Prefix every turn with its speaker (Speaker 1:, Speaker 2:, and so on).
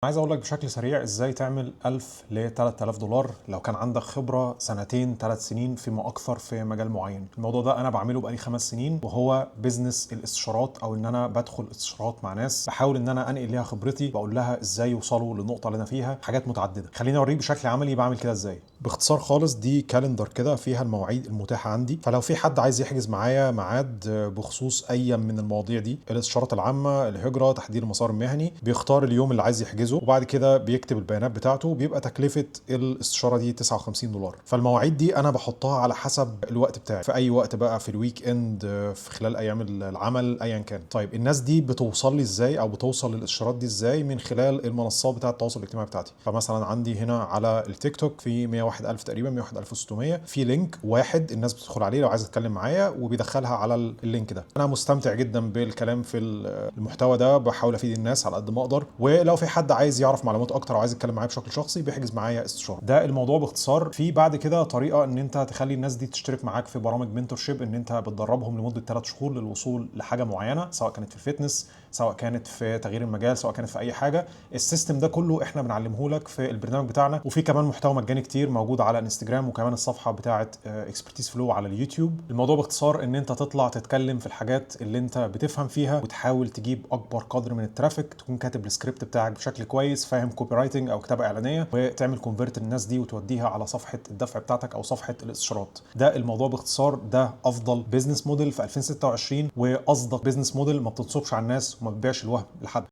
Speaker 1: عايز اقول لك بشكل سريع ازاي تعمل 1000 ل 3000 دولار لو كان عندك خبره سنتين 3 سنين فيما اكثر في مجال معين. الموضوع ده انا بعمله بقالي 5 سنين، وهو بيزنس الاستشارات، او ان انا بدخل استشارات مع ناس بحاول ان انا انقل ليها خبرتي، بقول لها ازاي يوصلوا للنقطه اللي انا فيها. حاجات متعدده، خليني اوريك بشكل عملي بعمل كده ازاي. باختصار خالص، دي كالندر كده فيها المواعيد المتاحه عندي، فلو في حد عايز يحجز معايا ميعاد بخصوص اي من المواضيع دي، الاستشارات العامه، الهجره، تحديد المسار المهني، بيختار اليوم اللي عايز يحجزه، وبعد كده بيكتب البيانات بتاعته. بيبقى تكلفه الاستشاره دي 59 دولار. فالمواعيد دي انا بحطها على حسب الوقت بتاعي، في اي وقت بقى، في الويك اند، في خلال ايام العمل، ايا كان. طيب الناس دي بتوصل لي ازاي، او بتوصل للاستشارات دي ازاي؟ من خلال المنصات بتاعه التواصل الاجتماعي بتاعتي. فمثلا عندي هنا على التيك توك في 101600 تقريبا، 101600 في لينك واحد الناس بتدخل عليه لو عايزه تتكلم معايا، وبيدخلها على اللينك ده. انا مستمتع جدا بالكلام في المحتوى ده، بحاول افيد الناس على قد ما اقدر. ولو في حد عايز يعرف معلومات اكتر او عايز يتكلم معايا بشكل شخصي، بيحجز معايا استشاره. ده الموضوع باختصار. في بعد كده طريقه ان انت تخلي الناس دي تشترك معاك في برامج منتورشيب، ان انت بتدربهم لمده 3 شهور للوصول لحاجه معينه، سواء كانت في الفتنس، سواء كانت في تغيير المجال، سواء كانت في اي حاجه. السيستم ده كله احنا بنعلمه لك في البرنامج بتاعنا، وفي كمان محتوى مجاني كتير موجود على انستجرام، وكمان الصفحه بتاعه اكسبرتيز فلو على اليوتيوب. الموضوع باختصار ان انت تطلع تتكلم في الحاجات اللي انت بتفهم فيها، وتحاول تجيب اكبر قدر من الترافيك، تكون كاتب السكريبت بتاعك بشكل كويس، فاهم كوبي رايتنج او كتابه اعلانيه، وتعمل كونفرت للناس دي وتوديها على صفحه الدفع بتاعتك او صفحه الاستشارات. ده الموضوع باختصار. ده افضل بيزنس موديل في 2026، واصدق بيزنس موديل، ما بتنصبش على الناس وما بتبيعش الوهم لحد.